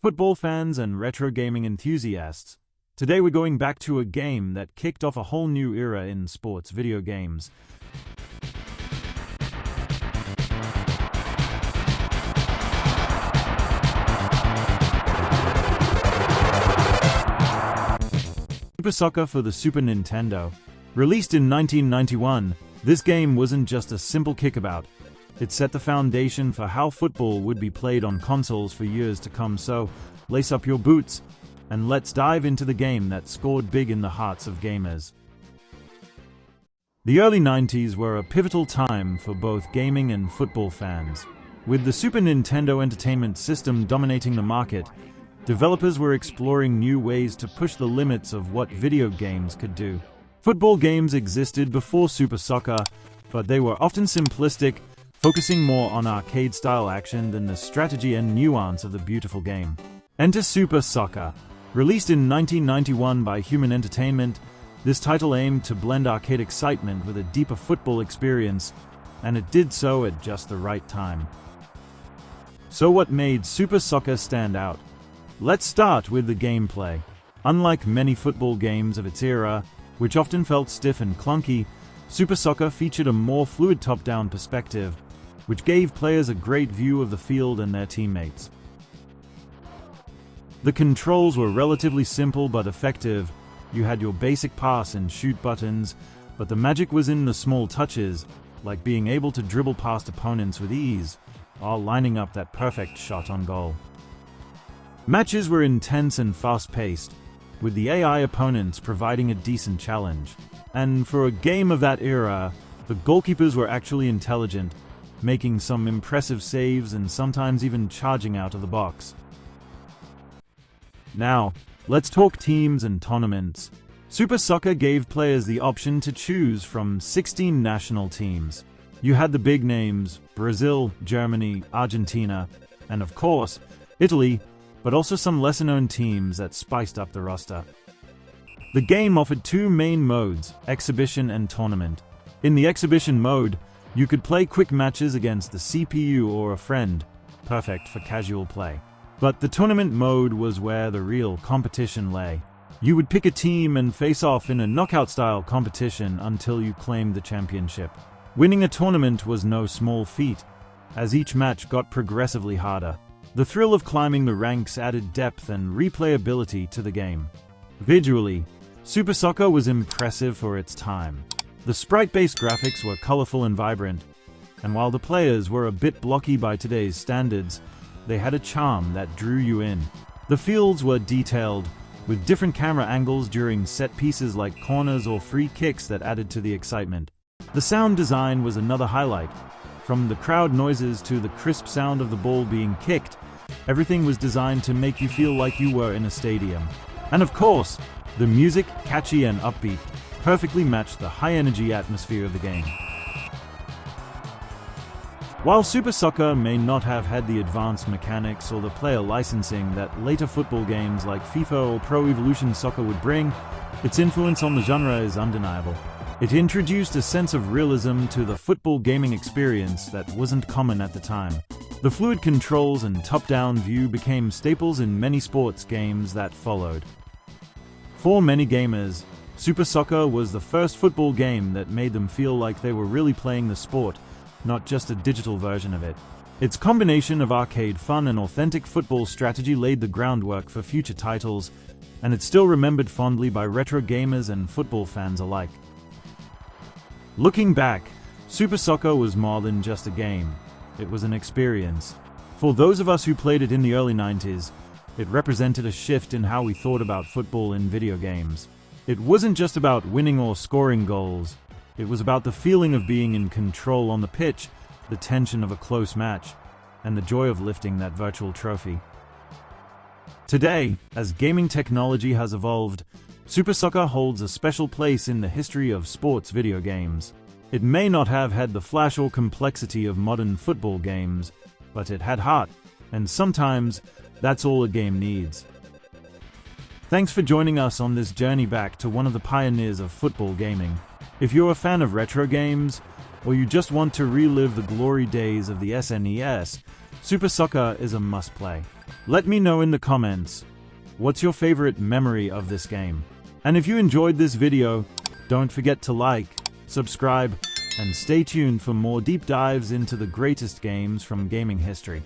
Football fans and retro gaming enthusiasts, today we're going back to a game that kicked off a whole new era in sports video games. Super Soccer for the Super Nintendo. Released in 1991, this game wasn't just a simple kickabout. It set the foundation for how football would be played on consoles for years to come, so lace up your boots and let's dive into the game that scored big in the hearts of gamers. The early 90s were a pivotal time for both gaming and football fans. With the Super Nintendo Entertainment System dominating the market, developers were exploring new ways to push the limits of what video games could do. Football games existed before Super Soccer, but they were often simplistic, focusing more on arcade-style action than the strategy and nuance of the beautiful game. Enter Super Soccer. Released in 1991 by Human Entertainment, this title aimed to blend arcade excitement with a deeper football experience, and it did so at just the right time. So what made Super Soccer stand out? Let's start with the gameplay. Unlike many football games of its era, which often felt stiff and clunky, Super Soccer featured a more fluid top-down perspective, which gave players a great view of the field and their teammates. The controls were relatively simple but effective. You had your basic pass and shoot buttons, but the magic was in the small touches, like being able to dribble past opponents with ease, while lining up that perfect shot on goal. Matches were intense and fast-paced, with the AI opponents providing a decent challenge. And for a game of that era, the goalkeepers were actually intelligent, making some impressive saves and sometimes even charging out of the box. Now, let's talk teams and tournaments. Super Soccer gave players the option to choose from 16 national teams. You had the big names, Brazil, Germany, Argentina, and of course, Italy, but also some lesser-known teams that spiced up the roster. The game offered two main modes, Exhibition and Tournament. In the Exhibition mode, you could play quick matches against the CPU or a friend, perfect for casual play. But the Tournament mode was where the real competition lay. You would pick a team and face off in a knockout-style competition until you claimed the championship. Winning a tournament was no small feat, as each match got progressively harder. The thrill of climbing the ranks added depth and replayability to the game. Visually, Super Soccer was impressive for its time. The sprite-based graphics were colorful and vibrant, and while the players were a bit blocky by today's standards, they had a charm that drew you in. The fields were detailed, with different camera angles during set pieces like corners or free kicks that added to the excitement. The sound design was another highlight. From the crowd noises to the crisp sound of the ball being kicked, everything was designed to make you feel like you were in a stadium. And of course, the music, catchy and upbeat, perfectly matched the high-energy atmosphere of the game. While Super Soccer may not have had the advanced mechanics or the player licensing that later football games like FIFA or Pro Evolution Soccer would bring, its influence on the genre is undeniable. It introduced a sense of realism to the football gaming experience that wasn't common at the time. The fluid controls and top-down view became staples in many sports games that followed. For many gamers, Super Soccer was the first football game that made them feel like they were really playing the sport, not just a digital version of it. Its combination of arcade fun and authentic football strategy laid the groundwork for future titles, and it's still remembered fondly by retro gamers and football fans alike. Looking back, Super Soccer was more than just a game. It was an experience. For those of us who played it in the early 90s, it represented a shift in how we thought about football in video games. It wasn't just about winning or scoring goals. It was about the feeling of being in control on the pitch, the tension of a close match, and the joy of lifting that virtual trophy. Today, as gaming technology has evolved, Super Soccer holds a special place in the history of sports video games. It may not have had the flash or complexity of modern football games, but it had heart, and sometimes that's all a game needs. Thanks for joining us on this journey back to one of the pioneers of football gaming. If you're a fan of retro games, or you just want to relive the glory days of the SNES, Super Soccer is a must-play. Let me know in the comments, what's your favorite memory of this game? And if you enjoyed this video, don't forget to like, subscribe, and stay tuned for more deep dives into the greatest games from gaming history.